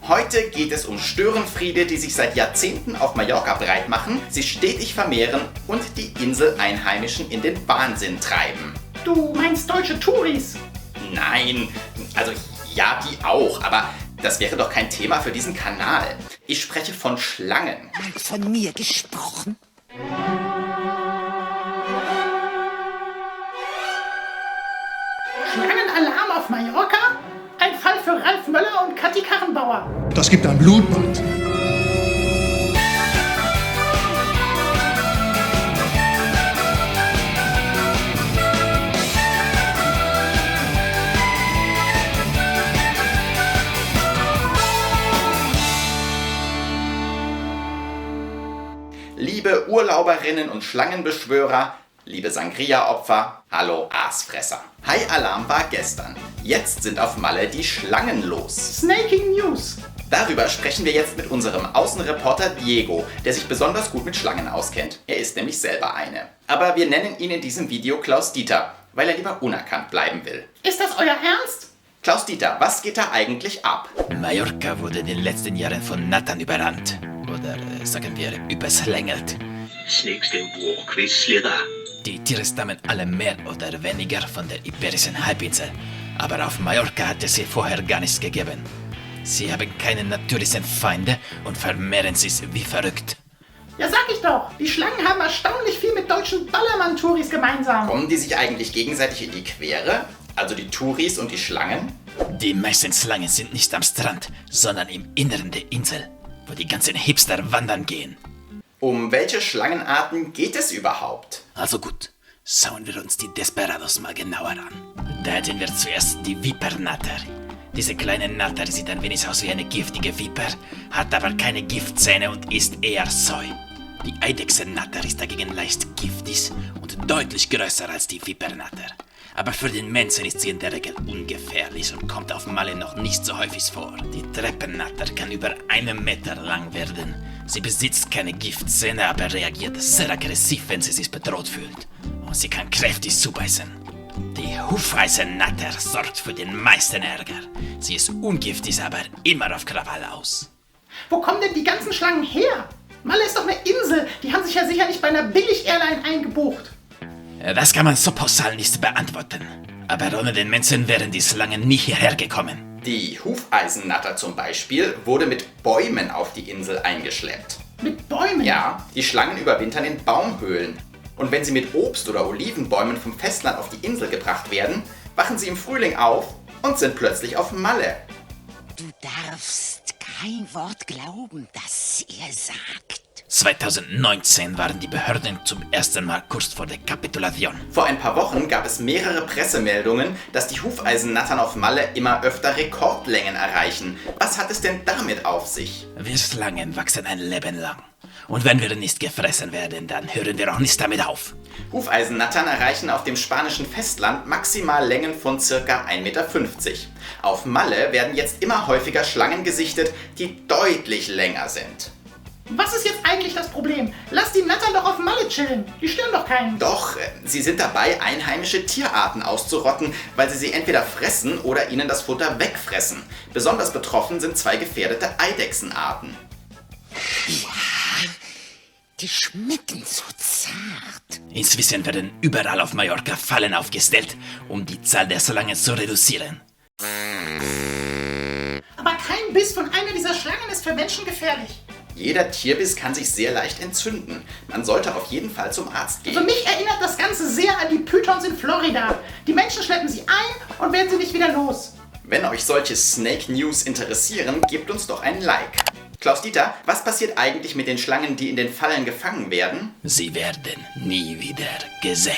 Heute geht es um Störenfriede, die sich seit Jahrzehnten auf Mallorca breit machen, sich stetig vermehren und die Inseleinheimischen in den Wahnsinn treiben. Du meinst deutsche Touris? Nein, also ja, die auch, aber das wäre doch kein Thema für diesen Kanal. Ich spreche von Schlangen. Hat von mir gesprochen? Schlangenalarm auf Mallorca? Ein Fall für Ralf Möller und Kathi Karrenbauer. Das gibt ein Blutbad. Liebe Urlauberinnen und Schlangenbeschwörer, liebe Sangria-Opfer, hallo Aasfresser. High Alarm war gestern. Jetzt sind auf Malle die Schlangen los. Snaking News. Darüber sprechen wir jetzt mit unserem Außenreporter Diego, der sich besonders gut mit Schlangen auskennt. Er ist nämlich selber eine. Aber wir nennen ihn in diesem Video Klaus-Dieter, weil er lieber unerkannt bleiben will. Ist das euer Ernst? Klaus-Dieter, was geht da eigentlich ab? Mallorca wurde in den letzten Jahren von Nattern überrannt. Oder sagen wir überschlängelt. Snakes can walk, they slither. Die Tiere stammen alle mehr oder weniger von der Iberischen Halbinsel. Aber auf Mallorca hat es sie vorher gar nichts gegeben. Sie haben keine natürlichen Feinde und vermehren sich wie verrückt. Ja, sag ich doch. Die Schlangen haben erstaunlich viel mit deutschen Ballermann-Touris gemeinsam. Kommen die sich eigentlich gegenseitig in die Quere? Also die Touris und die Schlangen? Die meisten Schlangen sind nicht am Strand, sondern im Inneren der Insel, wo die ganzen Hipster wandern gehen. Um welche Schlangenarten geht es überhaupt? Also gut, schauen wir uns die Desperados mal genauer an. Da hätten wir zuerst die Vipernatter. Diese kleine Natter sieht ein wenig aus wie eine giftige Viper, hat aber keine Giftzähne und ist eher Säu. Die Eidechsennatter ist dagegen leicht giftig und deutlich größer als die Vipernatter. Aber für den Menschen ist sie in der Regel ungefährlich und kommt auf Malle noch nicht so häufig vor. Die Treppennatter kann über 1 Meter lang werden. Sie besitzt keine Giftzähne, aber reagiert sehr aggressiv, wenn sie sich bedroht fühlt. Und sie kann kräftig zubeißen. Die Hufeisennatter sorgt für den meisten Ärger. Sie ist ungiftig, aber immer auf Krawall aus. Wo kommen denn die ganzen Schlangen her? Malle ist doch eine Insel. Die haben sich ja sicher nicht bei einer Billig-Airline eingebucht. Das kann man so pauschal nicht beantworten. Aber ohne den Menschen wären die Schlangen nie hierher gekommen. Die Hufeisennatter zum Beispiel wurde mit Bäumen auf die Insel eingeschleppt. Mit Bäumen? Ja, die Schlangen überwintern in Baumhöhlen. Und wenn sie mit Obst- oder Olivenbäumen vom Festland auf die Insel gebracht werden, wachen sie im Frühling auf und sind plötzlich auf Malle. Du darfst kein Wort glauben, das er sagt. 2019 waren die Behörden zum ersten Mal kurz vor der Kapitulation. Vor ein paar Wochen gab es mehrere Pressemeldungen, dass die Hufeisennattern auf Malle immer öfter Rekordlängen erreichen. Was hat es denn damit auf sich? Wir Schlangen wachsen ein Leben lang. Und wenn wir nicht gefressen werden, dann hören wir auch nicht damit auf. Hufeisennattern erreichen auf dem spanischen Festland maximal Längen von ca. 1,50 Meter. Auf Malle werden jetzt immer häufiger Schlangen gesichtet, die deutlich länger sind. Was ist jetzt eigentlich das Problem? Lass die Nattern doch auf Malle chillen. Die stören doch keinen. Doch, sie sind dabei, einheimische Tierarten auszurotten, weil sie entweder fressen oder ihnen das Futter wegfressen. Besonders betroffen sind 2 gefährdete Eidechsenarten. Die schmecken so zart. Inzwischen werden überall auf Mallorca Fallen aufgestellt, um die Zahl der Schlangen zu reduzieren. Aber kein Biss von einer dieser Schlangen ist für Menschen gefährlich. Jeder Tierbiss kann sich sehr leicht entzünden. Man sollte auf jeden Fall zum Arzt Für gehen. mich erinnert das Ganze sehr an die Pythons in Florida. Die Menschen schleppen sie ein und werden sie nicht wieder los. Wenn euch solche Snake News interessieren, gebt uns doch ein Like. Klaus-Dieter, was passiert eigentlich mit den Schlangen, die in den Fallen gefangen werden? Sie werden nie wieder gesehen.